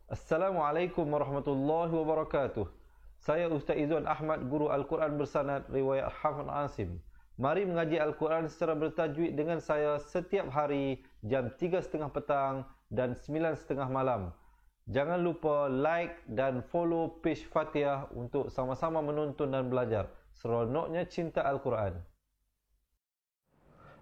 Assalamualaikum warahmatullahi wabarakatuh. Saya Ustaz Izzuan Ahmad, guru Al-Quran bersanad riwayat Hafz Asim. Mari mengaji Al-Quran secara bertajwid dengan saya setiap hari jam 3.30 petang dan 9.30 malam. Jangan lupa like dan follow page Fatihah untuk sama-sama menonton dan belajar. Seronoknya cinta Al-Quran.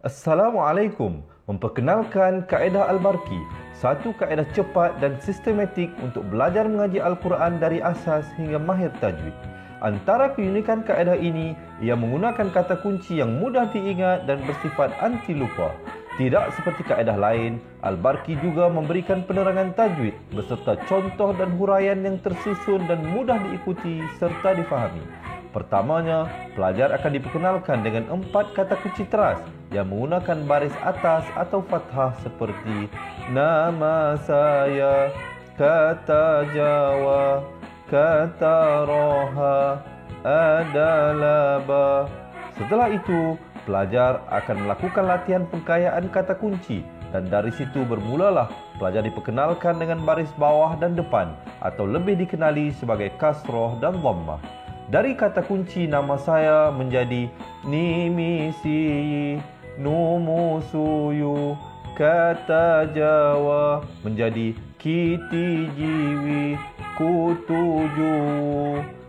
Assalamualaikum. Memperkenalkan kaedah Al-Barqi, satu kaedah cepat dan sistematik untuk belajar mengaji Al-Quran dari asas hingga mahir tajwid. Antara keunikan kaedah ini, ia menggunakan kata kunci yang mudah diingat dan bersifat anti lupa. Tidak seperti kaedah lain, Al-Barqi juga memberikan penerangan tajwid beserta contoh dan huraian yang tersusun dan mudah diikuti serta difahami. Pertamanya, pelajar akan diperkenalkan dengan 4 kata kunci teras yang menggunakan baris atas atau fathah seperti nama saya, kata Jawa, kata Roha, adalah ba. Setelah itu, pelajar akan melakukan latihan pengkayaan kata kunci dan dari situ bermulalah pelajar diperkenalkan dengan baris bawah dan depan atau lebih dikenali sebagai kasroh dan dhammah. Dari kata kunci nama saya menjadi nimisi, numusuyu, kata Jawa menjadi kiti jiwi, kutuju.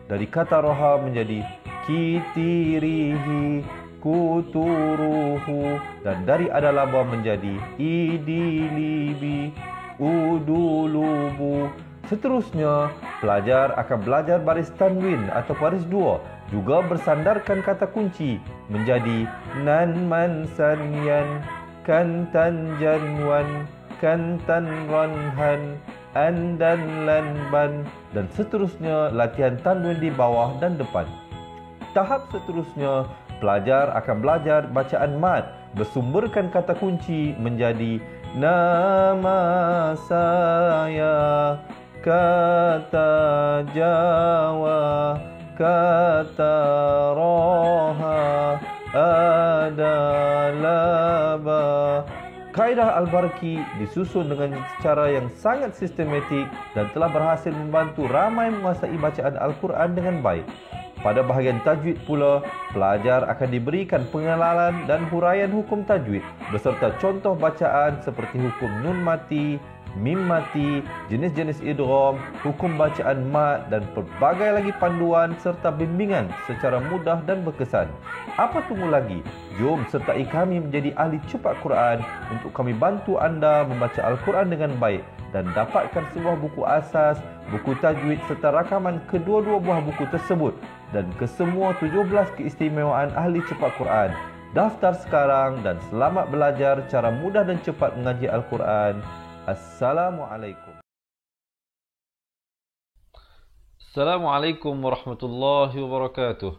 Dari kata roha menjadi kitirihi, kuturuhu. Dan dari adalaba menjadi idilibi, udulubu. Seterusnya, pelajar akan belajar baris tanwin atau baris dua, juga bersandarkan kata kunci menjadi nan man san yan, kan tan jan wan, kan tan ron han, an dan lan ban, dan seterusnya latihan tanwin di bawah dan depan. Tahap seterusnya, pelajar akan belajar bacaan mad bersumberkan kata kunci menjadi nama saya, kata Jawa, kata Roha, adalah ba. Kaedah Al-Barqi disusun dengan cara yang sangat sistematik dan telah berhasil membantu ramai menguasai bacaan Al-Quran dengan baik. Pada bahagian tajwid pula, pelajar akan diberikan pengenalan dan huraian hukum tajwid beserta contoh bacaan seperti hukum nun mati, mim mati, jenis-jenis idgham, hukum bacaan mat dan pelbagai lagi panduan serta bimbingan secara mudah dan berkesan. Apa tunggu lagi? Jom sertai kami menjadi ahli cepat Quran untuk kami bantu anda membaca Al-Quran dengan baik dan dapatkan sebuah buku asas, buku tajwid serta rakaman kedua-dua buah buku tersebut dan kesemua 17 keistimewaan ahli cepat Quran. Daftar sekarang dan selamat belajar cara mudah dan cepat mengaji Al-Quran. Assalamualaikum. Assalamualaikum warahmatullahi wabarakatuh.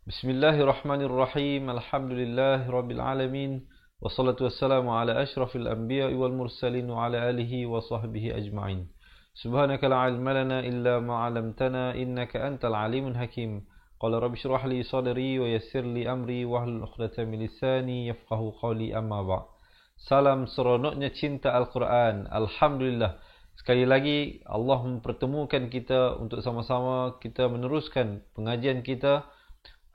Bismillahirrahmanirrahim. Alhamdulillahirabbil alamin. Wassalatu wassalamu ala asyrafil anbiya'i wal mursalin wa ala alihi wa sahbihi ajma'in. Subhanaka la ilma lana illa ma 'allamtana innaka antal alimul hakim. Qala rabbi shrah li sadri wa yassir li amri wahlul 'uqdatam min lisani yafqahu qawli, amma ba'd. Salam seronoknya cinta Al-Quran. Alhamdulillah, sekali lagi Allah mempertemukan kita untuk sama-sama kita meneruskan pengajian kita.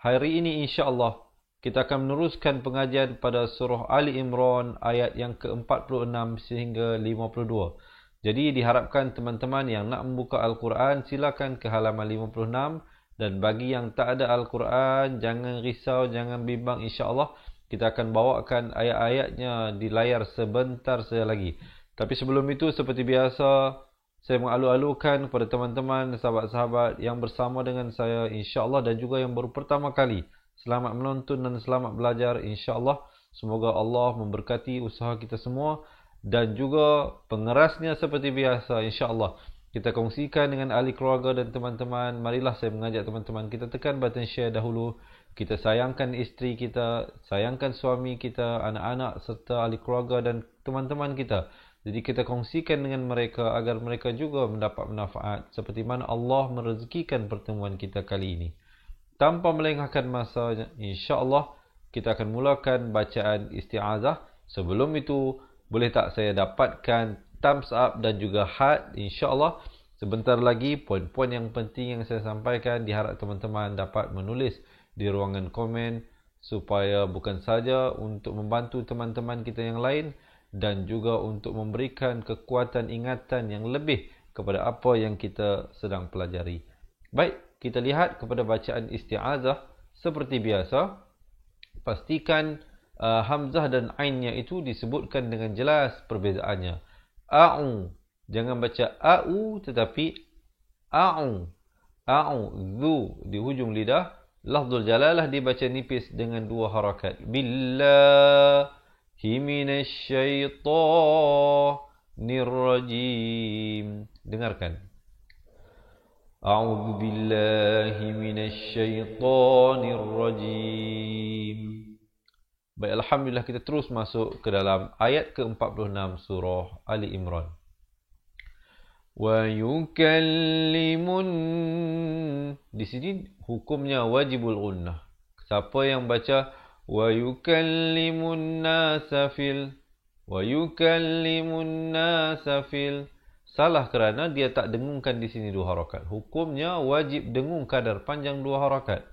Hari ini insya-Allah kita akan meneruskan pengajian pada surah Ali Imran ayat yang ke-46 sehingga 52. Jadi diharapkan teman-teman yang nak membuka Al-Quran silakan ke halaman 56, dan bagi yang tak ada Al-Quran jangan risau, jangan bimbang, insya-Allah kita akan bawakan ayat-ayatnya di layar sebentar saja lagi. Tapi sebelum itu, seperti biasa, saya mengalu-alukan kepada teman-teman, sahabat-sahabat yang bersama dengan saya insya-Allah dan juga yang baru pertama kali, selamat menonton dan selamat belajar insya-Allah. Semoga Allah memberkati usaha kita semua dan juga pengerasnya seperti biasa insya-Allah. Kita kongsikan dengan ahli keluarga dan teman-teman. Marilah saya mengajak teman-teman kita tekan button share dahulu. Kita sayangkan isteri kita, sayangkan suami kita, anak-anak serta ahli keluarga dan teman-teman kita. Jadi kita kongsikan dengan mereka agar mereka juga mendapat manfaat seperti mana Allah merezekikan pertemuan kita kali ini. Tanpa melengahkan masa, insya-Allah kita akan mulakan bacaan isti'azah. Sebelum itu, boleh tak saya dapatkan thumbs up dan juga heart insya-Allah Sebentar lagi, poin-poin yang penting yang saya sampaikan, diharap teman-teman dapat menulis di ruangan komen supaya bukan saja untuk membantu teman-teman kita yang lain dan juga untuk memberikan kekuatan ingatan yang lebih kepada apa yang kita sedang pelajari. Baik, kita lihat kepada bacaan isti'azah seperti biasa. Pastikan hamzah dan ainnya itu disebutkan dengan jelas perbezaannya. A'u, jangan baca a'u tetapi a'u. A'u, zu di hujung lidah. Lafzul jalalah dibaca nipis dengan 2 harakat. Billahi minasyaitonir rajim. Dengarkan. A'udzu billahi minasyaitonir rajim. Baik, alhamdulillah, kita terus masuk ke dalam ayat ke-46 surah Ali Imran. Wa yukallimun, di sini hukumnya wajibul gunnah. Siapa yang baca wa yukallimun nasa fil, wa yukallimun nasa fil, salah kerana dia tak dengungkan di sini 2 harakat. Hukumnya wajib dengung kadar panjang 2 harakat.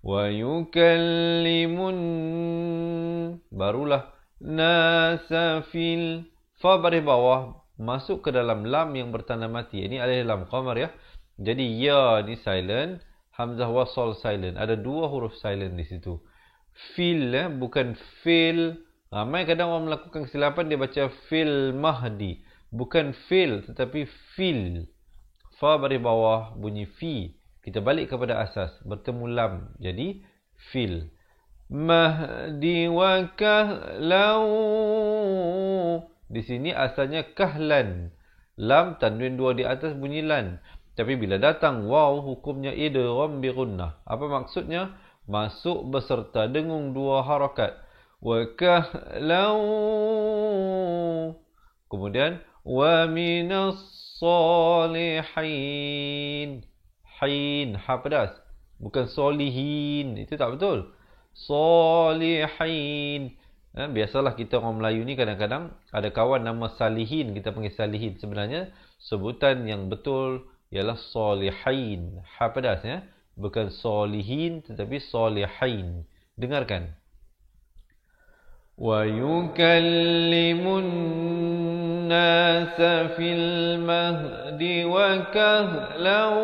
Wa yukallimun, barulah nasa fil, fa baris bawah masuk ke dalam lam yang bertanda mati. Ini alif lam qamar ya. Jadi ya ni silent, hamzah wasal silent. Ada 2 huruf silent di situ. Fil bukan fil. Ramai kadang orang melakukan kesilapan, dia baca fil mahdi. Bukan fil tetapi fil. Fa baris bawah bunyi fi. Kita balik kepada asas, bertemu lam. Jadi fil. Mahdi wa kahlau. Di sini asalnya kahlan. Lam tanwin 2 di atas bunyi lan. Tapi bila datang waw, hukumnya idgham bi gunnah. Apa maksudnya? Masuk beserta dengung 2 harakat. Wa kahlau. Kemudian wa minas salihin. Hain, ha pedas. Bukan solihin. Itu tak betul. Salihin. Biasalah kita orang Melayu ni kadang-kadang ada kawan nama Salihin, kita panggil Salihin. Sebenarnya sebutan yang betul ialah Salihin. Ha pedas ya. Bukan Salihin tetapi Salihin. Dengarkan. Wa yukallimun nasa fil mahdi wa kahlan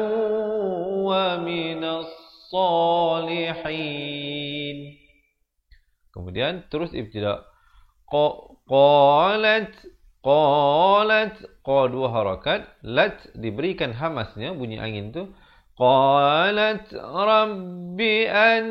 wa minas salihin. Kemudian terus ibtida. Qalat, qalat, qa 2 harakat. Lat diberikan hamasnya, bunyi angin tu. Qalat rabbi an,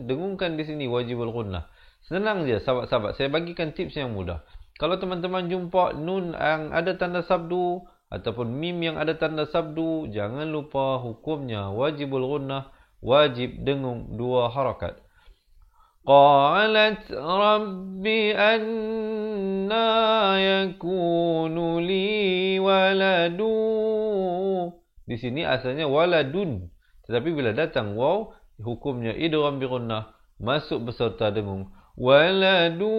dengungkan di sini wajibul gunnah. Senang je sahabat-sahabat. Saya bagikan tips yang mudah. Kalau teman-teman jumpa nun yang ada tanda sabdu ataupun mim yang ada tanda sabdu, jangan lupa hukumnya wajibul gunnah. Wajib dengung 2 harakat. Qalat rabbi anna yakunu li waladu. Di sini asalnya waladun. Tetapi bila datang waw, hukumnya idgham bi gunnah, masuk beserta dengung. Waladu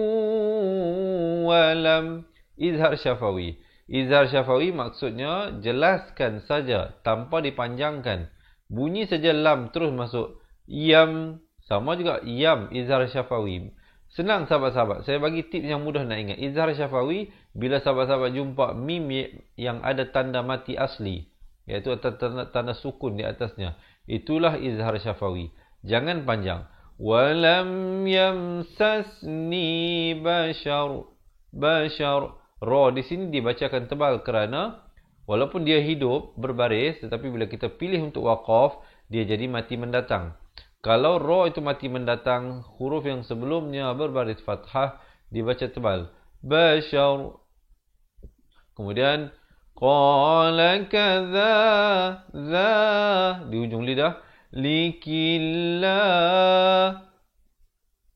walam, izhar syafawi. Izhar syafawi maksudnya jelaskan saja tanpa dipanjangkan. Bunyi saja lam terus masuk. Yam, sama juga yam, izhar syafawi. Senang sahabat-sahabat. Saya bagi tips yang mudah nak ingat. Izhar syafawi, bila sahabat-sahabat jumpa mim yang ada tanda mati asli, iaitu tanda sukun di atasnya, itulah izhar syafawi. Jangan panjang. Walam yamsasni bashar. Bashar. Ra di sini dibacakan tebal kerana walaupun dia hidup berbaris, tetapi bila kita pilih untuk waqaf, dia jadi mati mendatang. Kalau ra itu mati mendatang, huruf yang sebelumnya berbaris fathah dibaca tebal. Bashar. Kemudian qala kadza, za di ujung lidah. Likillah.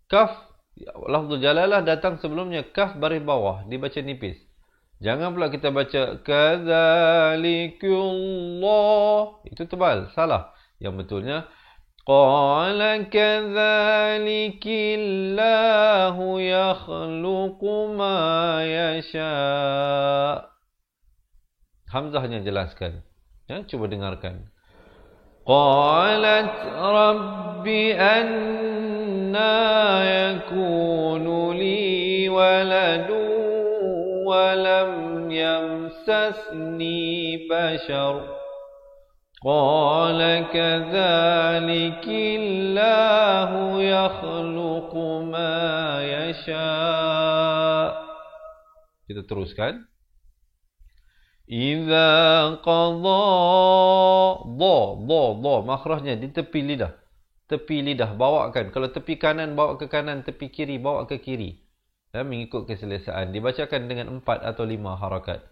Kaf, lafzul jalalah datang sebelumnya, kaf baris bawah dibaca nipis. Jangan pula kita baca kadzalikullah, itu tebal, salah. Yang betulnya Qala kadzalikillahu yakhluqu ma yasha. Hamzahnya jelaskan. Ya, cuba dengarkan. Qalat rabbi anna yakunu li waladu wa lam yamsasni bashar. Qala kadzalikillahu yakhluqu ma yasha. Kita teruskan. Iza qadha dha makhrajnya di tepi lidah bawakan, kalau tepi kanan bawa ke kanan, tepi kiri bawa ke kiri, dan mengikut keselesaan. Dibacakan dengan 4 atau 5 harakat.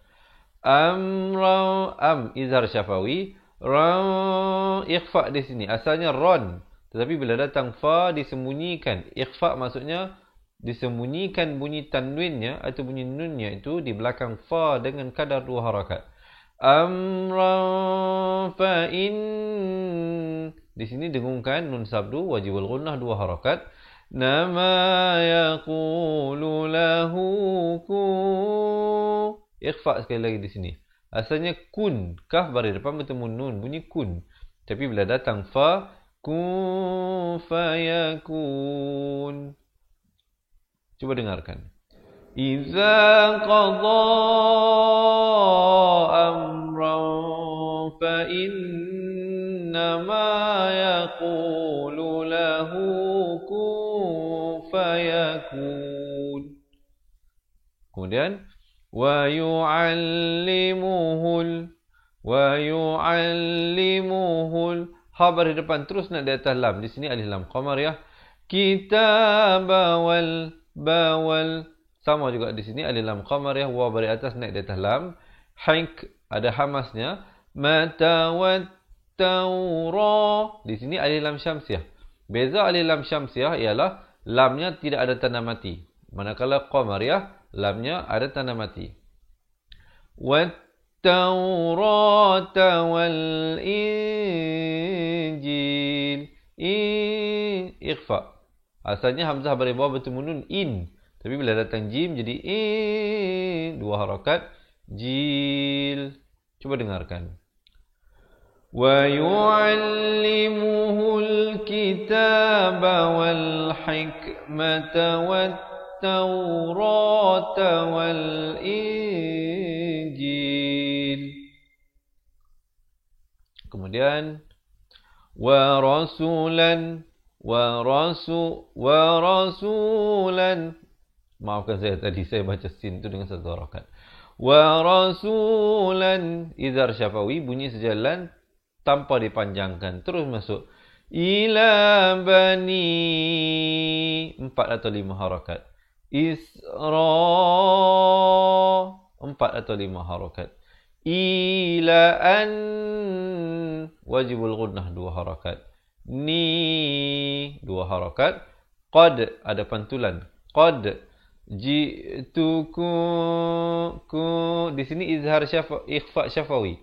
Izhar syafawi, ra ikhfa di sini asalnya ron, tetapi bila datang fa disembunyikan. Ikhfa maksudnya disembunyikan bunyi tanwinnya atau bunyi nunnya itu di belakang fa dengan kadar 2 harakat. Amran fa in, di sini dengungkan nun sabdu wajibul gunnah 2 harakat. Nama yaqulu lahu kun, ikhfa sekali lagi di sini. Asalnya kun, kaf baris depan bertemu nun, bunyi kun. Tapi bila datang fa, kun fayakun. Coba dengarkan. Iza qadha amran fa innama yaqulu lahu kun fayakun. Kemudian wa yu'allimuhul ha baris depan terus nak di atas lam. Di sini alif lam qamariyah. Kitabawal bawal sama juga di sini alif lam qamariyah, wa baris atas naik di atas lam. Haik ada hamasnya. Mata wat taura, di sini alif lam syamsiyah. Beza alif lam syamsiyah ialah lamnya tidak ada tanda mati, manakala qamariyah lamnya ada tanda mati. Wat taurata wal injil, ikhfa. Asalnya hamzah baris bawah bertemu nun in, tapi bila datang jim jadi in, 2 harakat. Jil. Coba dengarkan. Wa yu'allimuhul kitaba wal hikmata wat taurata wal injil. Kemudian wa rasulan, maafkan saya tadi saya baca sin itu dengan 1 harakat. Wa rasulan, izhar syafawi bunyi sejalan tanpa dipanjangkan, terus masuk. Ila bani, 4 atau 5 harakat. Isra, 4 atau 5 harakat. Ila an, wajibul gunnah 2 harakat. Ni 2 harakat. Qad ada pantulan. Qad ji'tuku, di sini izhar ikhfa syafawi.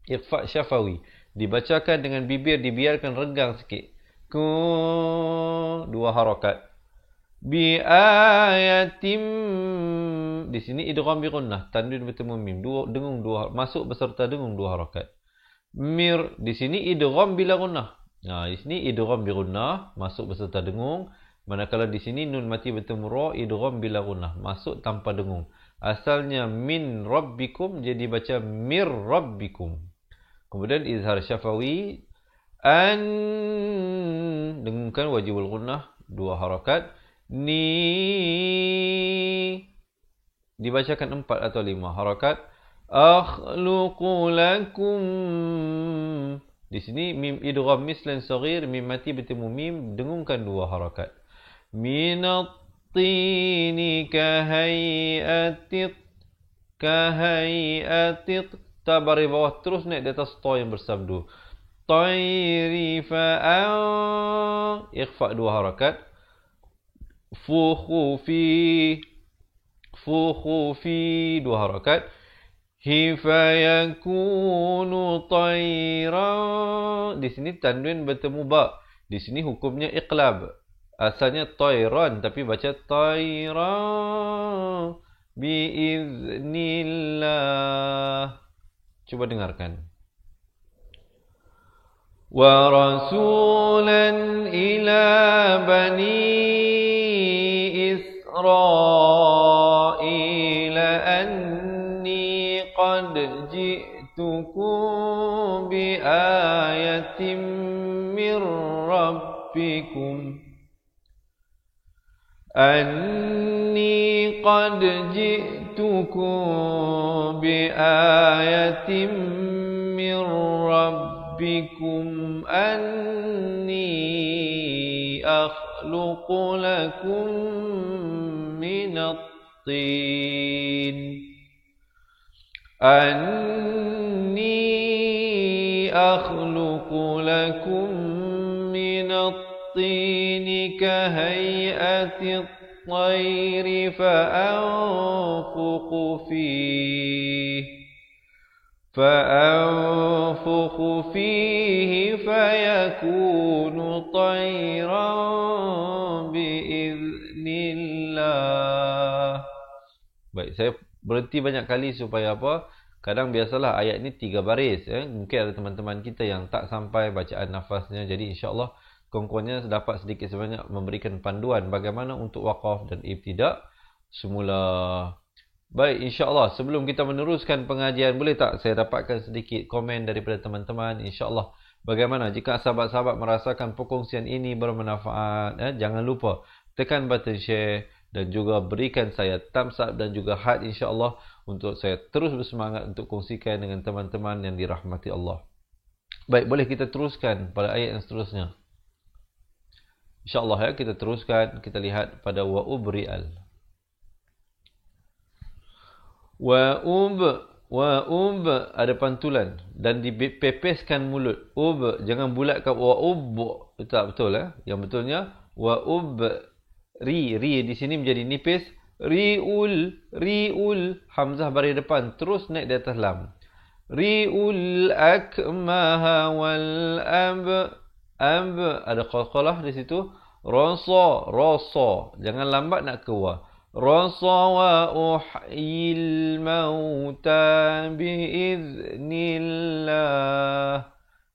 Ikhfa syafawi dibacakan dengan bibir dibiarkan renggang sikit. Ku 2 harakat. Bi ayatim, di sini idgham bi gunnah, tanwin bertemu mim, dengung 2 masuk beserta dengung 2 harakat. Mir, di sini idgham bila gunnah. Nah, di sini idgham bi gunnah masuk beserta dengung, manakala di sini nun mati bertemu ra, idgham bila gunnah masuk tanpa dengung. Asalnya min rabbikum jadi baca mir rabbikum. Kemudian izhar syafawi an, dengungkan wajibul gunnah 2 harakat. Ni dibacakan 4 atau 5 harakat. Akhluqu lakum, di sini mim idgham mislan saghir, mim mati bertemu mim, dengungkan 2 harakat. Minat tini kahaiatit, tabari bawah terus naik di atas ta yang bersabdu. Tayri fa'an, ikhfa 2 harakat. Fukhufi 2 harakat. fayakunu tayran. Di sini tanwin bertemu ba. Di sini hukumnya iqlab. Asalnya tayran tapi baca tayran biiznillah. Coba dengarkan. Wa rasulan ila bani Israil anni qad ji'tukum bi ayatin min rabbikum anni qad ji'tukum bi ayatin min rabbikum anni akhluqu lakum minat tin anni akhluqu lakum minat tin kahay'ati at-tayri فأنفخ فيه فيكون طيرا بإذن الله. Baik, saya berhenti banyak kali supaya apa? Kadang biasalah ayat ni 3 baris. Mungkin ada teman-teman kita yang tak sampai bacaan nafasnya. Jadi insyaAllah kawan-kawannya dapat sedikit sebanyak memberikan panduan bagaimana untuk waqaf dan ibtidak semula. Baik, insyaAllah sebelum kita meneruskan pengajian, boleh tak saya dapatkan sedikit komen daripada teman-teman? InsyaAllah, bagaimana jika sahabat-sahabat merasakan perkongsian ini bermanfaat? Jangan lupa tekan button share dan juga berikan saya thumbs up dan juga heart insyaAllah untuk saya terus bersemangat untuk kongsikan dengan teman-teman yang dirahmati Allah. Baik, boleh kita teruskan pada ayat yang seterusnya. InsyaAllah kita teruskan, kita lihat pada wa ubri'al. Wa ada pantulan dan dipepeskan mulut. Jangan bulatkan wa tak betul Yang betulnya wa ri di sini menjadi nipis. Riul hamzah baris depan terus naik di atas lam. Riul akmaha wal ab ada qalqalah di situ. Rasa jangan lambat nak ke wa. Rasa wa uhyil mauta biiznillah.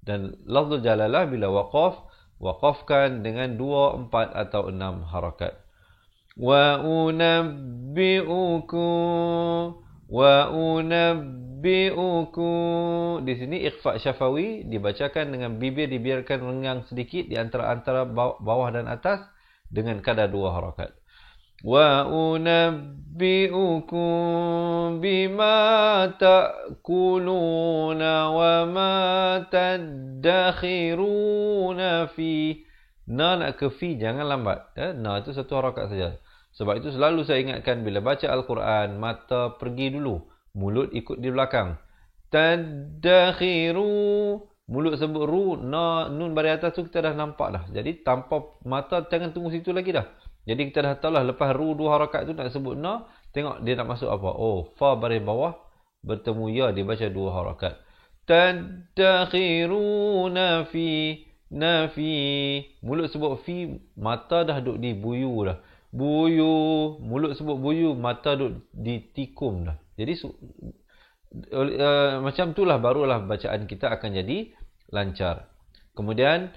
Dan lafzul jalalah bila waqafkan dengan 2, 4 atau 6 harakat. Wa unabbi'ukum. Di sini ikhfa syafawi dibacakan dengan bibir dibiarkan renggang sedikit di antara bawah dan atas dengan kadar 2 harakat. Wa unabbi'ukum bima ta'kuluna wa ma tadakhiruna fi. Nak ke fi jangan lambat. Na itu 1 harakat saja. Sebab itu selalu saya ingatkan bila baca Al-Quran, mata pergi dulu, mulut ikut di belakang. Tadakhiru, mulut sebut ru, na, nun baris atas tu kita dah nampak dah. Jadi tanpa mata jangan tunggu situ lagi dah. Jadi kita dah tahu lah lepas ru 2 harakat tu nak sebut na, tengok dia nak masuk apa. Oh, fa baris bawah bertemu ya, dia baca 2 harakat. Tadakhiruna fi, nafi, mulut sebut fi, mata dah duduk di buyu dah. Buyu, mulut sebut buyu, mata duduk di tikum dah. Jadi macam itulah barulah bacaan kita akan jadi lancar. Kemudian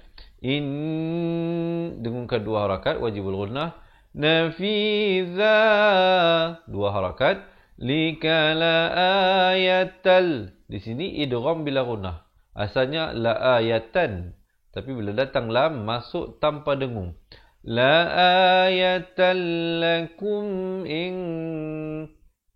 dengungkan 2 harakat wajibul ghunnah. Nafiza 2 harakat. Likala ayatal. Di sini idgham bila ghunnah. Asalnya la ayatan, tapi bila datang lam masuk tanpa dengung. La ayatan lakum in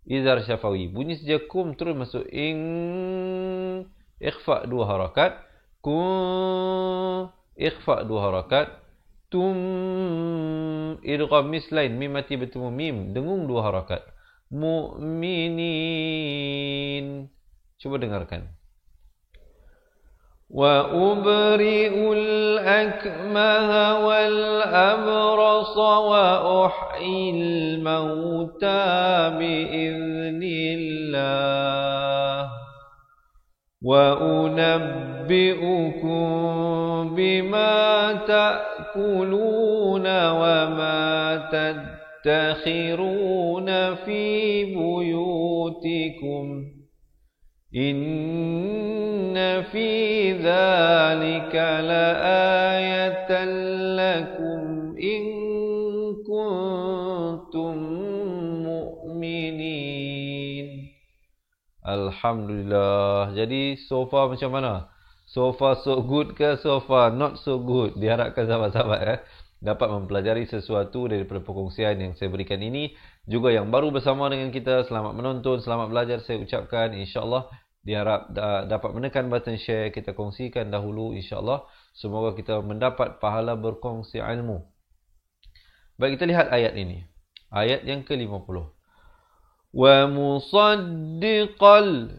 izar syafawi. Bunyi saja kum terus masuk in. Ikhfa 2 harakat. Kum ikhfa 2 harakat. Tum idgham mislain, mim mati bertemu mim, dengung 2 harakat. Mu'minin. Cuba dengarkan. Wa ubri'ul akmaha wal abrasa wa uhyil mauta biiznillah. وأنبئكم بما تأكلون وما تدخرون في بيوتكم إن في ذلك لآية لكم إن كنتم مؤمنين. Alhamdulillah. Jadi so far macam mana? So far so good ke so far not so good? Diharapkan sahabat-sahabat dapat mempelajari sesuatu daripada perkongsian yang saya berikan ini. Juga yang baru bersama dengan kita, selamat menonton, selamat belajar saya ucapkan. InsyaAllah diharap dapat menekan button share, kita kongsikan dahulu insyaAllah. Semoga kita mendapat pahala berkongsi ilmu. Baik, kita lihat ayat ini. Ayat yang ke-50. Wa musaddiqal,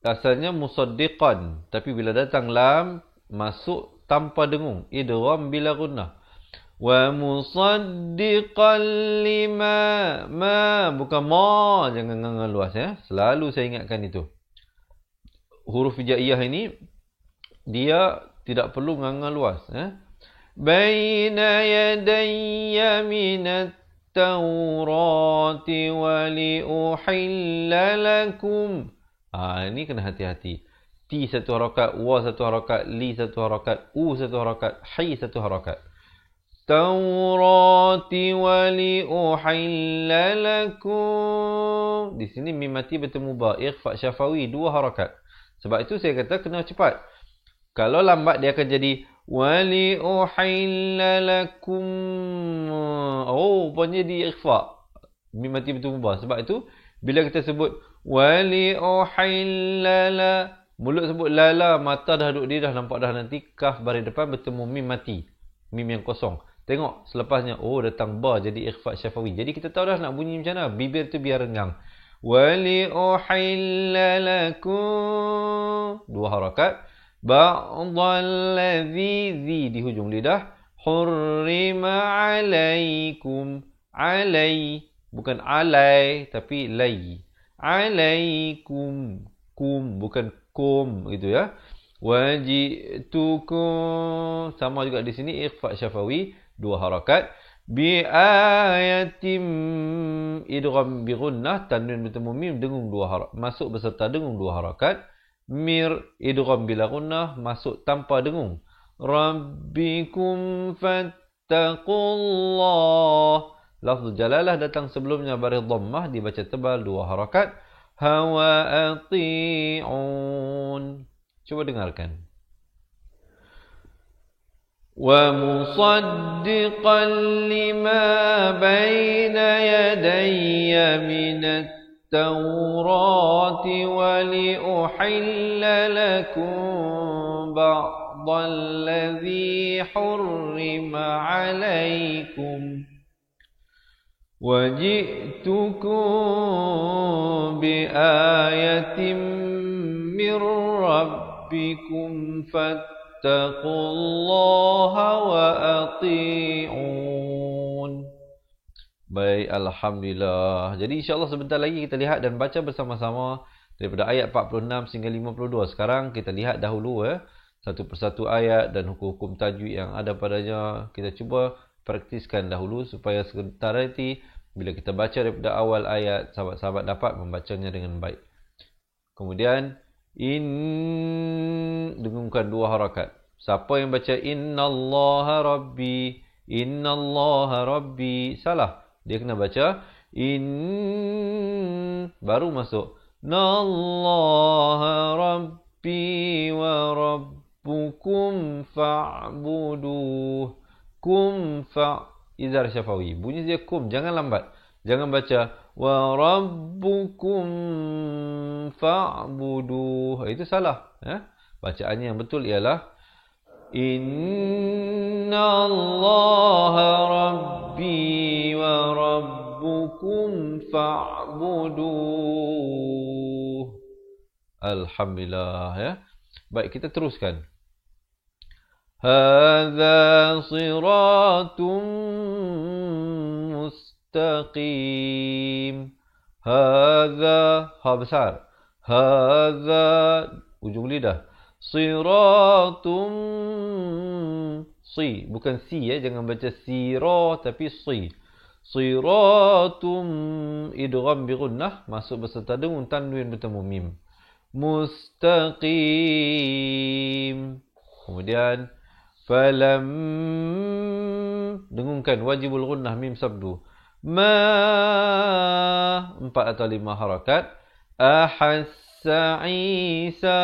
asalnya musaddiqan, tapi bila datang lam masuk tanpa dengung, idgham bila gunnah. Wa musaddiqal lima, ma bukan ma, jangan nganga luas selalu saya ingatkan itu. Huruf hijaiyah ini dia tidak perlu nganga luas baina yadayya minat Taurati wa liuhilla lakum. Ini kena hati-hati. Ti satu harakat, wa satu harakat, li satu harakat, u satu harakat, hi satu harakat. Taurati wa liuhilla lakum. Di sini mim mati bertemu ba, ikhfa syafawi, dua harakat. Sebab itu saya kata kena cepat. Kalau lambat dia akan jadi wali uhilla lakum. Oh, rupanya di ikhfa. Mim mati bertemu ba. Sebab itu bila kita sebut wali uhilla la, mulut sebut lala, mata dah duduk dia dah nampak dah nanti kaf baris depan bertemu mim mati. Mim yang kosong. Tengok selepasnya oh datang ba jadi ikhfa syafawi. Jadi kita tahu dah nak bunyi macam mana. Bibir tu biar renggang. Wali uhilla lakum. Dua harakat. Ba'dallazi, zi di hujung lidah. Hurrima alaikum. Alai, bukan alai tapi lai. Alaikum, kum bukan kum gitu ya. Wajitukum, sama juga di sini ikhfa syafawi, dua harakat. Bi ayatim, idgham bi gunnah, tanwin bertemu mim dengung dua harakat, masuk beserta dengung dua harakat. Mir, idgham bila gunnah, masuk tanpa dengung. Rabbikum fattaqullah. Lafzul jalalah datang sebelumnya baris dhammah, dibaca tebal dua harakat. Hawa ati'un. Coba dengarkan. Wa musaddiqan lima baina yadayya minat Taurati wa liuhilla lakum ba'dallazi hurrima alaikum. Waji'tukum biayatin min rabbikum fattaqullaha wa ati'un. Baik, Alhamdulillah. Jadi insyaAllah sebentar lagi kita lihat dan baca bersama-sama daripada ayat 46 sehingga 52. Sekarang kita lihat dahulu satu persatu ayat dan hukum-hukum tajwid yang ada padanya. Kita cuba praktiskan dahulu supaya sebentar nanti bila kita baca daripada awal ayat, sahabat-sahabat dapat membacanya dengan baik. Kemudian dengungkan dua harakat. Siapa yang baca innallaha rabbi, innallaha rabbi, salah. Dia kena baca baru masuk nallaha rabbi wa rabbukum fa'buduh. Kum izar syafawi. Bunyi dia kum, jangan lambat. Jangan baca wa rabbukum fa'buduh. Itu salah. Bacaannya yang betul ialah innallaha rabbi wa rabbukum fa'buduh. Alhamdulillah Baik, kita teruskan. Hadza siratun mustaqim. Hadza, ha besar. Hadza, ujung lidah. Siratum si, bukan si ya, jangan baca sira tapi si. Siratum idgham bi gunnah, masuk beserta dengung tanwin bertemu mim. Mustaqim. Kemudian falam, dengungkan wajibul gunnah mim sabdu. Ma, 4 atau 5 harakat. Ahassa Isa,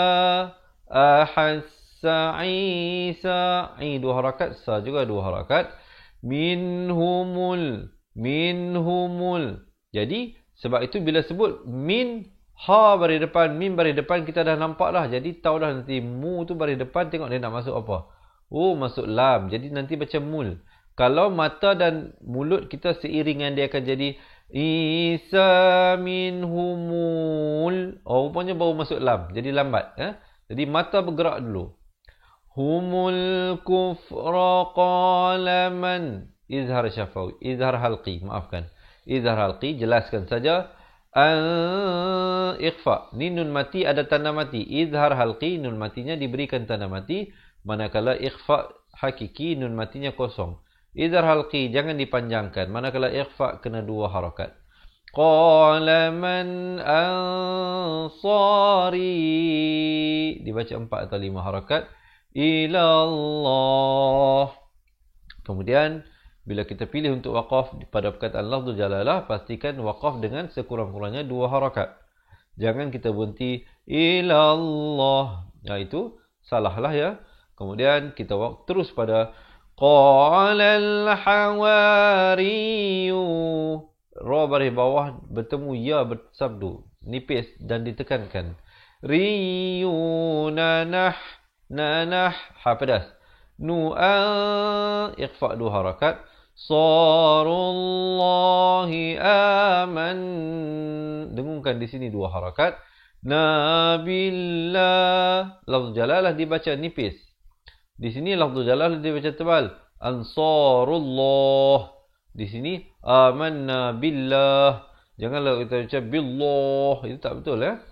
ahassa Isa, 2 harakat, sa juga 2 harakat. Minhumul, minhumul. Jadi sebab itu bila sebut min, ha bari depan, mim bari depan, kita dah nampak dah. Jadi tahu dah nanti mu tu bari depan, tengok dia nak masuk apa. Oh, masuk lam. Jadi nanti baca mul. Kalau mata dan mulut kita seiringan, dia akan jadi Isa minhumul. Oh, rupanya baru masuk lam. Jadi lambat. Jadi mata bergerak dulu. Humul kufra qalaman. Izhar syafawi. Izhar halqi. Maafkan. Izhar halqi. Jelaskan saja. Ikhfa. Ni nun mati ada tanda mati. Izhar halqi. Nun matinya diberikan tanda mati. Manakala ikhfa hakiki. Nun matinya kosong. Izhar halqi. Jangan dipanjangkan. Manakala ikhfa kena 2 harakat. Qalaman ansari. Dibaca 4 atau 5 harakat. Ilallah. Kemudian bila kita pilih untuk waqaf pada perkataan lafzul jalalah, pastikan waqaf dengan sekurang-kurangnya 2 harakat. Jangan kita berhenti ilallah. Itu salahlah ya. Kemudian kita terus pada qalal hawariyu. Ra baris bawah bertemu ya bersabdu, nipis dan ditekankan. Riyunanah, nanah, ha pedas. Nu'a, ikhfa 2 harakat. Sarullahi aman, dengungkan di sini 2 harakat. Nabillah, lafz jalalah dibaca nipis. Di sini lafz jalalah dibaca tebal. Ansarullah. Di sini amanna billah. Janganlah kita baca billah, itu tak betul ya.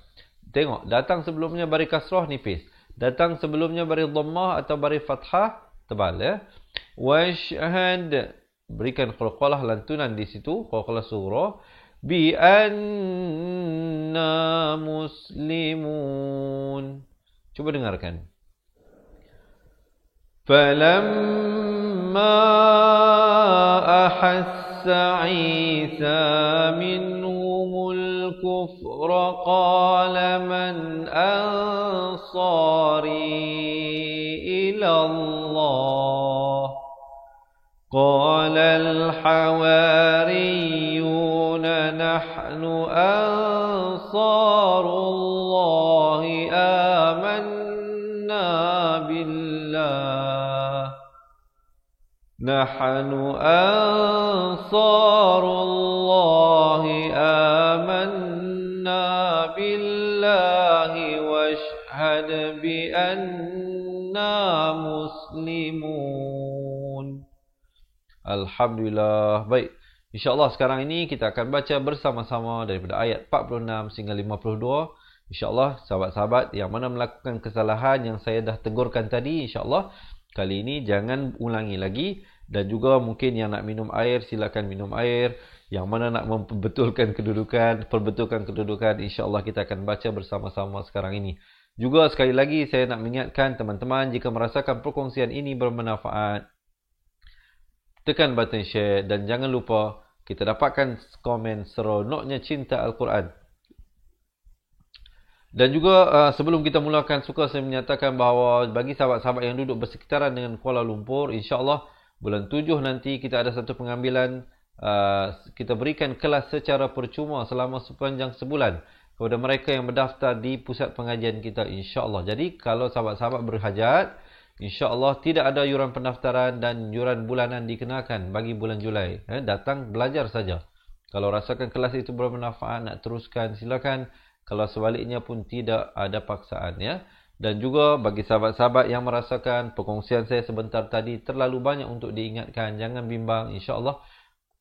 Tengok, datang sebelumnya baris kasrah nipis. Datang sebelumnya baris dhammah atau baris fathah tebal ya. Washhad, berikan qalqalah lantunan di situ, qalqalah surah. Bi anna muslimun. Cuba dengarkan. Falamma ahassa Isa minhumul kufra qala man ansari ila Allah. Qala al-hawariyuna nahnu ansarullahi amanna billah. Nahnu ansarullahi amanna billahi washhad bi anna muslimun. Alhamdulillah. Baik. InsyaAllah sekarang ini kita akan baca bersama-sama daripada ayat 46 sehingga 52. InsyaAllah sahabat-sahabat yang mana melakukan kesalahan yang saya dah tegurkan tadi, InsyaAllah kali ini jangan ulangi lagi. Dan juga mungkin yang nak minum air, silakan minum air. Yang mana nak memperbetulkan kedudukan, perbetulkan kedudukan, InsyaAllah kita akan baca bersama-sama sekarang ini. Juga sekali lagi saya nak mengingatkan teman-teman, jika merasakan perkongsian ini bermanfaat, tekan button share dan jangan lupa kita dapatkan komen seronoknya cinta Al-Quran. Dan juga sebelum kita mulakan, suka saya menyatakan bahawa bagi sahabat-sahabat yang duduk bersekitaran dengan Kuala Lumpur, InsyaAllah bulan 7 nanti kita ada satu pengambilan, kita berikan kelas secara percuma selama sepanjang sebulan kepada mereka yang berdaftar di pusat pengajian kita, InsyaAllah. Jadi kalau sahabat-sahabat berhajat, InsyaAllah tidak ada yuran pendaftaran dan yuran bulanan dikenakan bagi bulan Julai. Datang belajar saja. Kalau rasakan kelas itu bermanfaat, nak teruskan, silakan. Kalau sebaliknya pun tidak ada paksaan ya. Dan juga bagi sahabat-sahabat yang merasakan perkongsian saya sebentar tadi terlalu banyak untuk diingatkan, jangan bimbang. InsyaAllah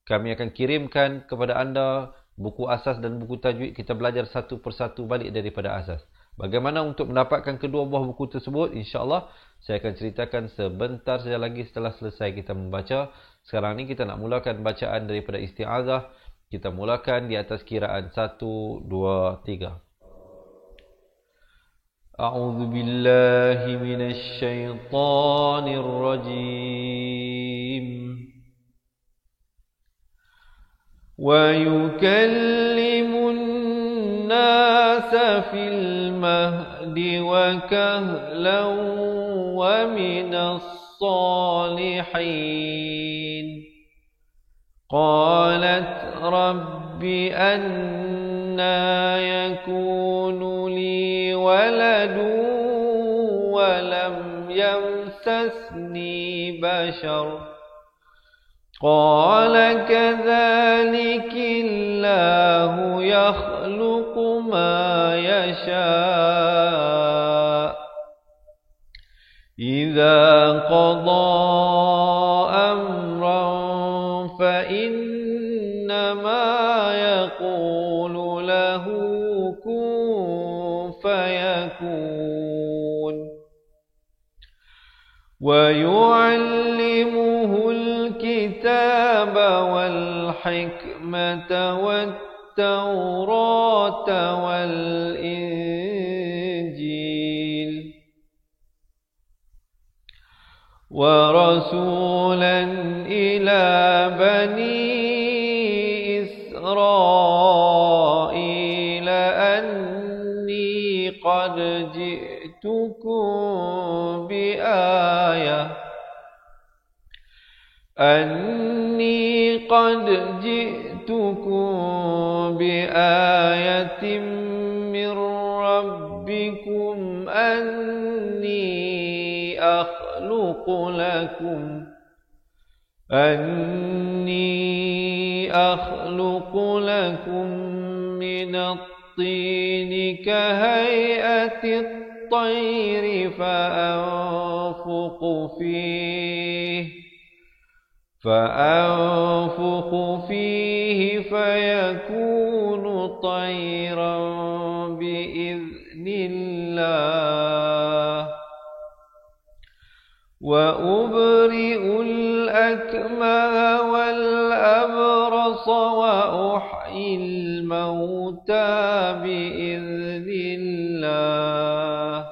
kami akan kirimkan kepada anda buku asas dan buku tajwid. Kita belajar satu persatu balik daripada asas. Bagaimana untuk mendapatkan kedua buah buku tersebut? InsyaAllah saya akan ceritakan sebentar saja lagi setelah selesai kita membaca. Sekarang ni kita nak mulakan bacaan daripada isti'azah. Kita mulakan di atas kiraan 1, 2, 3. A'udzu billahi minasy syaithanir rajim. Wa yukallimun nasa fil mahdi wa kahlan wa minas salihin. قالت رب أنى يكون لي ولد ولم يمسسني بشر قال كذلك الله يخلق ما يشاء إذا قضى أمرا فإنما يقول له كن فيكون ويعلمه الكتاب والحكمة والتوراة والإنجيل ورسولا إلى بني إسرائيل أني قد جئتكم بآية من ربكم أني أخلق لكم من الطين كهيئة الطير فأنفخ فيه فيكون طيرا بإذن الله وأبرئ الأكمه والأبرص وأحيي الموتى بإذن الله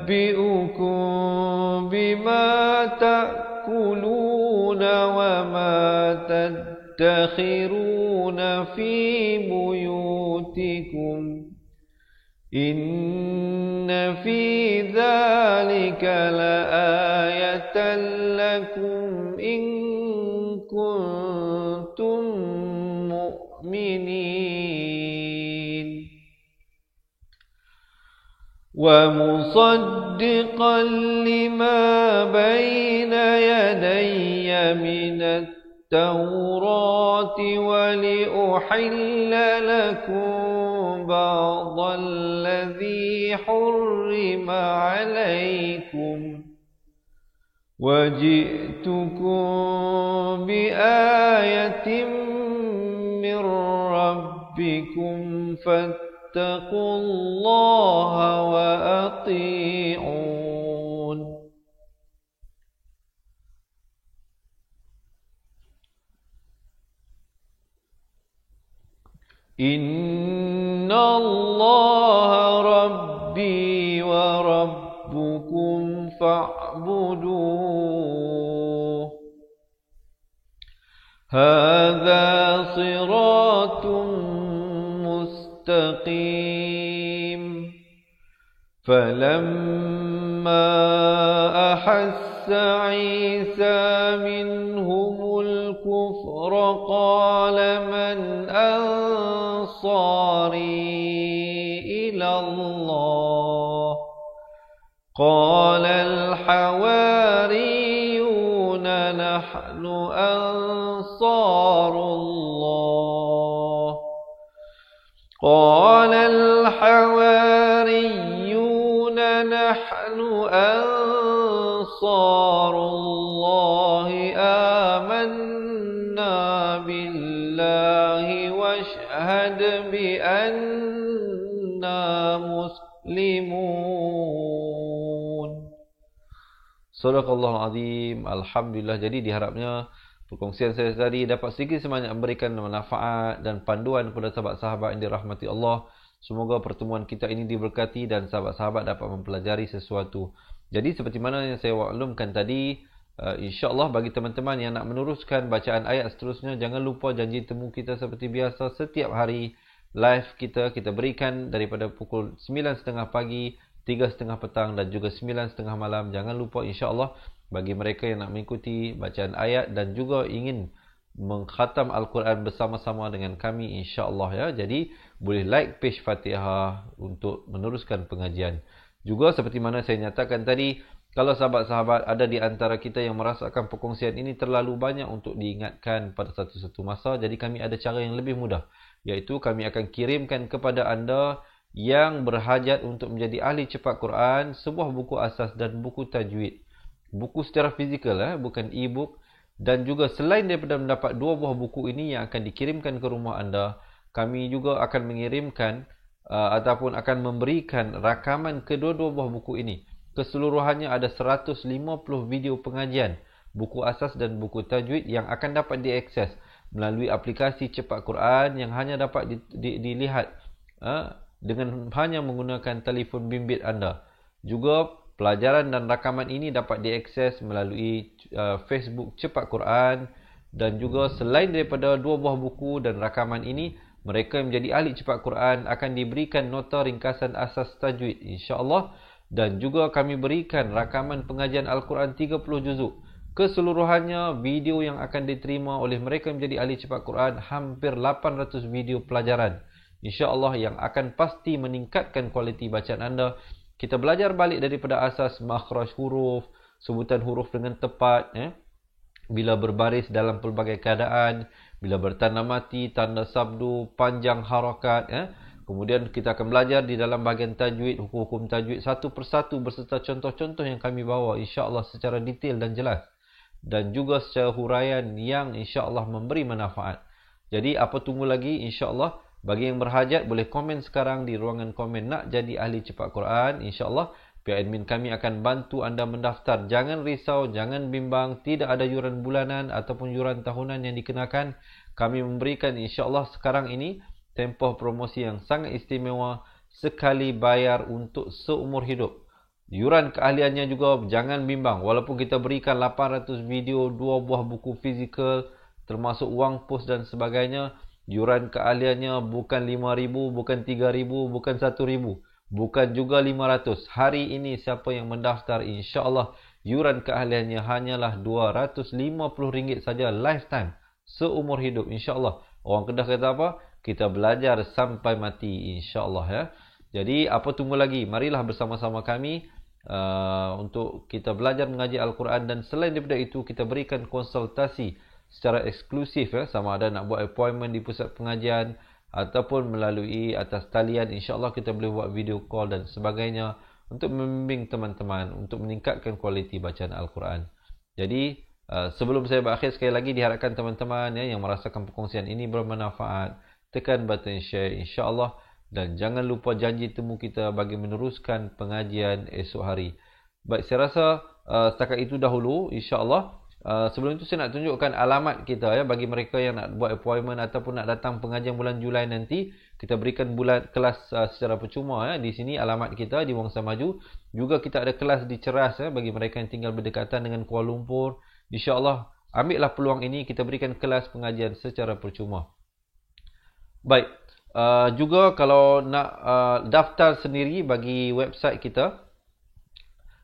وأنبئكم بما تأكلون وما تدخرون في بيوتكم إن في ذلك لآية لكم إن كنتم مؤمنين ومصدقا لما بين يدي من التوراة ولأحل لكم بعض الذي حرم عليكم وجئتكم بآية من ربكم فاتقوا الله وأطيعون إن الله ربي وربكم فاعبدوه هذا صراط مستقيم فلما أحس عيسى منهم الكفر قال من أنصاري إلى الله قال الحواريون نحن أنصار الله قال الحواريون نحن أنصار الله آمنا بالله واشهد واشهد بأننا مسلمون. Sadaqallahul Azim. Alhamdulillah. Jadi diharapnya perkongsian saya tadi dapat sedikit sebanyak memberikan manfaat dan panduan kepada sahabat-sahabat yang dirahmati Allah. Semoga pertemuan kita ini diberkati dan sahabat-sahabat dapat mempelajari sesuatu. Jadi seperti mana yang saya maklumkan tadi, insya-Allah bagi teman-teman yang nak meneruskan bacaan ayat seterusnya, jangan lupa janji temu kita seperti biasa setiap hari. Live kita berikan daripada pukul 9.30 pagi, 3.30 petang dan juga 9.30 malam. Jangan lupa insya-Allah bagi mereka yang nak mengikuti bacaan ayat dan juga ingin mengkhatam Al-Quran bersama-sama dengan kami insya-Allah ya. Jadi boleh like page Fatihah untuk meneruskan pengajian. Juga seperti mana saya nyatakan tadi, kalau sahabat-sahabat ada di antara kita yang merasakan perkongsian ini terlalu banyak untuk diingatkan pada satu-satu masa, jadi kami ada cara yang lebih mudah, iaitu kami akan kirimkan kepada anda yang berhajat untuk menjadi ahli cepat Quran sebuah buku asas dan buku tajwid. Buku secara fizikal, bukan e-book. Dan juga selain daripada mendapat 2 buah buku ini yang akan dikirimkan ke rumah anda, kami juga akan mengirimkan ataupun akan memberikan rakaman kedua-dua buah buku ini. Keseluruhannya ada 150 video pengajian, buku asas dan buku tajwid yang akan dapat diakses melalui aplikasi Cepat Quran yang hanya dapat dilihat dengan hanya menggunakan telefon bimbit anda. Juga pelajaran dan rakaman ini dapat diakses melalui Facebook Cepat Quran. Dan juga selain daripada 2 buah buku dan rakaman ini, mereka yang menjadi ahli Cepat Quran akan diberikan nota ringkasan asas tajwid insya-Allah. Dan juga kami berikan rakaman pengajian Al-Quran 30 juzuk. Keseluruhannya video yang akan diterima oleh mereka yang menjadi ahli Cepat Quran hampir 800 video pelajaran insya-Allah yang akan pasti meningkatkan kualiti bacaan anda. Kita belajar balik daripada asas makhraj huruf, sebutan huruf dengan tepat, bila berbaris dalam pelbagai keadaan, bila bertanda mati, tanda sabdu, panjang harakat. Kemudian kita akan belajar di dalam bahagian tajwid, hukum-hukum tajwid satu persatu beserta contoh-contoh yang kami bawa insya-Allah secara detail dan jelas. Dan juga secara huraian yang insya-Allah memberi manfaat. Jadi apa tunggu lagi insya-Allah? Bagi yang berhajat boleh komen sekarang di ruangan komen nak jadi ahli cepat Quran. InsyaAllah pihak admin kami akan bantu anda mendaftar. Jangan risau, jangan bimbang. Tidak ada yuran bulanan ataupun yuran tahunan yang dikenakan. Kami memberikan insyaAllah sekarang ini tempoh promosi yang sangat istimewa. Sekali bayar untuk seumur hidup. Yuran keahliannya juga jangan bimbang. Walaupun kita berikan 800 video, 2 buah buku fizikal, termasuk wang pos dan sebagainya, yuran keahliannya bukan 5,000, bukan 3,000, bukan 1,000, bukan juga 500. Hari ini siapa yang mendaftar, insya-Allah yuran keahliannya hanyalah RM250 saja lifetime, seumur hidup insya-Allah. Orang Kedah kata apa? Kita belajar sampai mati insya-Allah ya. Jadi apa tunggu lagi? Marilah bersama-sama kami untuk kita belajar mengaji Al-Quran, dan selain daripada itu kita berikan konsultasi secara eksklusif sama ada nak buat appointment di pusat pengajian ataupun melalui atas talian. InsyaAllah kita boleh buat video call dan sebagainya untuk membimbing teman-teman untuk meningkatkan kualiti bacaan Al-Quran. Jadi sebelum saya berakhir, sekali lagi diharapkan teman-teman yang merasakan perkongsian ini bermanfaat, tekan button share insyaAllah, dan jangan lupa janji temu kita bagi meneruskan pengajian esok hari. Baik, saya rasa setakat itu dahulu insyaAllah. Sebelum itu saya nak tunjukkan alamat kita ya, bagi mereka yang nak buat appointment ataupun nak datang pengajian bulan Julai nanti. Kita berikan kelas secara percuma ya. Di sini alamat kita di Wangsa Maju. Juga kita ada kelas di Ceras ya, bagi mereka yang tinggal berdekatan dengan Kuala Lumpur. InsyaAllah ambillah peluang ini, kita berikan kelas pengajian secara percuma. Baik, juga kalau nak daftar sendiri bagi website kita,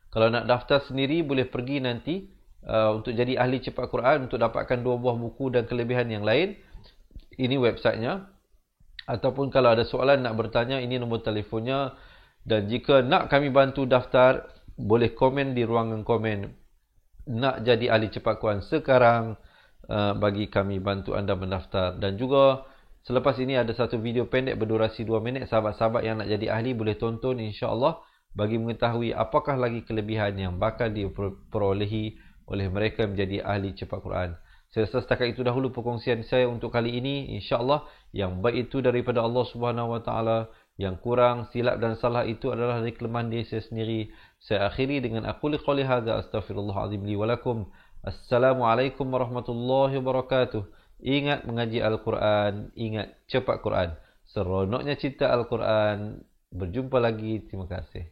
kalau nak daftar sendiri boleh pergi nanti untuk jadi ahli cepat Quran, untuk dapatkan 2 buah buku dan kelebihan yang lain. Ini websitenya. Ataupun kalau ada soalan nak bertanya, ini nombor telefonnya. Dan jika nak kami bantu daftar, boleh komen di ruangan komen. Nak jadi ahli cepat Quran sekarang, bagi kami bantu anda mendaftar. Dan juga selepas ini ada satu video pendek berdurasi 2 minit. Sahabat-sahabat yang nak jadi ahli boleh tonton insya-Allah, bagi mengetahui apakah lagi kelebihan yang bakal diperolehi oleh mereka menjadi ahli cepat Quran. Saya rasa setakat itu dahulu perkongsian saya untuk kali ini. InsyaAllah yang baik itu daripada Allah Subhanahu Wa Taala, yang kurang, silap dan salah itu adalah dari kelemahan diri saya sendiri. Saya akhiri dengan aquli qouli hadza astaghfirullahalazim li wa lakum. Assalamualaikum warahmatullahi wabarakatuh. Ingat mengaji Al-Quran, ingat cepat Quran. Seronoknya cinta Al-Quran. Berjumpa lagi. Terima kasih.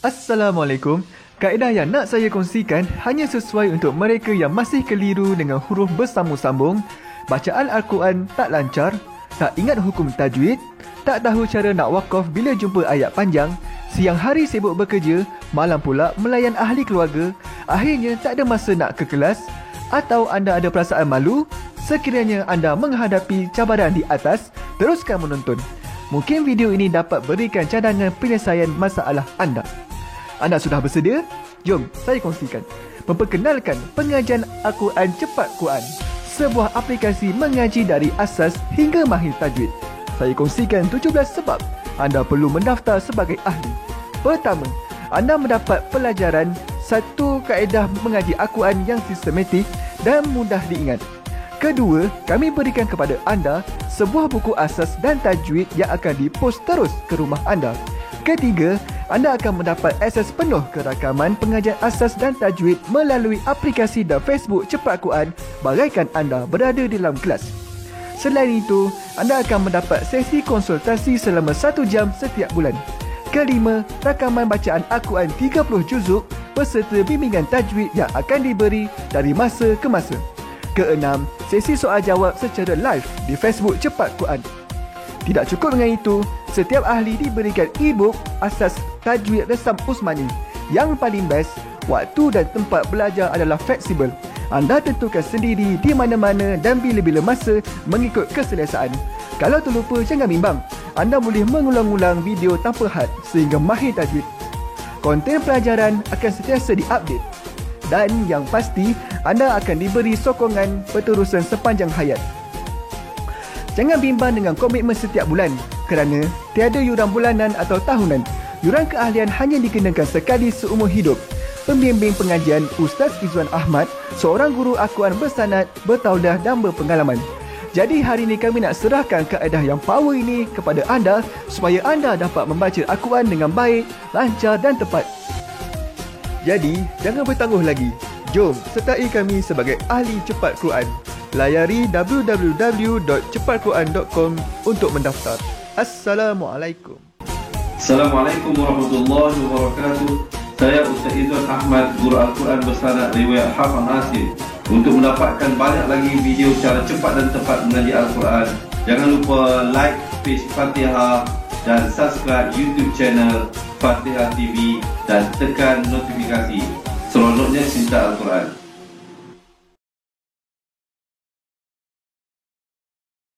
Assalamualaikum. Kaedah yang nak saya kongsikan hanya sesuai untuk mereka yang masih keliru dengan huruf bersambung-sambung, bacaan Al-Quran tak lancar, tak ingat hukum tajwid, tak tahu cara nak wakaf bila jumpa ayat panjang, siang hari sibuk bekerja, malam pula melayan ahli keluarga, akhirnya tak ada masa nak ke kelas, atau anda ada perasaan malu. Sekiranya anda menghadapi cabaran di atas, teruskan menonton. Mungkin video ini dapat berikan cadangan penyelesaian masalah anda. Anda sudah bersedia? Jom saya kongsikan. Memperkenalkan pengajian Al-Quran Cepat Quran, sebuah aplikasi mengaji dari asas hingga mahir tajwid. Saya kongsikan 17 sebab anda perlu mendaftar sebagai ahli. Pertama, anda mendapat pelajaran satu kaedah mengaji Al-Quran yang sistematik dan mudah diingat. Kedua, kami berikan kepada anda sebuah buku asas dan tajwid yang akan dipost terus ke rumah anda. Ketiga, anda akan mendapat akses penuh ke rakaman pengajian asas dan tajwid melalui aplikasi dan Facebook Cepat Quran bagaikan anda berada di dalam kelas. Selain itu, anda akan mendapat sesi konsultasi selama 1 jam setiap bulan. Kelima, rakaman bacaan Al-Quran 30 juzuk beserta bimbingan tajwid yang akan diberi dari masa ke masa. Keenam, sesi soal jawab secara live di Facebook Cepat Quran. Tidak cukup dengan itu, setiap ahli diberikan e-book asas tajwid Resam Usmani. Yang paling best, waktu dan tempat belajar adalah fleksibel. Anda tentukan sendiri di mana-mana dan bila-bila masa mengikut keselesaan. Kalau terlupa, jangan bimbang. Anda boleh mengulang-ulang video tanpa had sehingga mahir tajwid. Konten pelajaran akan sentiasa diupdate. Dan yang pasti, anda akan diberi sokongan berterusan sepanjang hayat. Jangan bimbang dengan komitmen setiap bulan kerana tiada yuran bulanan atau tahunan. Yuran keahlian hanya dikenakan sekali seumur hidup. Pembimbing pengajian Ustaz Izwan Ahmad, seorang guru Al-Quran bersanad, bertauliah dan berpengalaman. Jadi hari ini kami nak serahkan kaedah yang power ini kepada anda supaya anda dapat membaca Al-Quran dengan baik, lancar dan tepat. Jadi, jangan bertangguh lagi. Jom sertai kami sebagai ahli cepat Quran. Layari www.cepatquran.com untuk mendaftar. Assalamualaikum. Assalamualaikum warahmatullahi wabarakatuh. Saya Ustaz Izwan Ahmad, guru Al-Quran bersanad riwayat Hafaz Nasir. Untuk mendapatkan banyak lagi video cara cepat dan tepat mengaji Al-Quran, jangan lupa like page Fatihah dan subscribe YouTube channel Fatihah TV dan tekan notifikasi. Seronoknya cinta Al-Quran.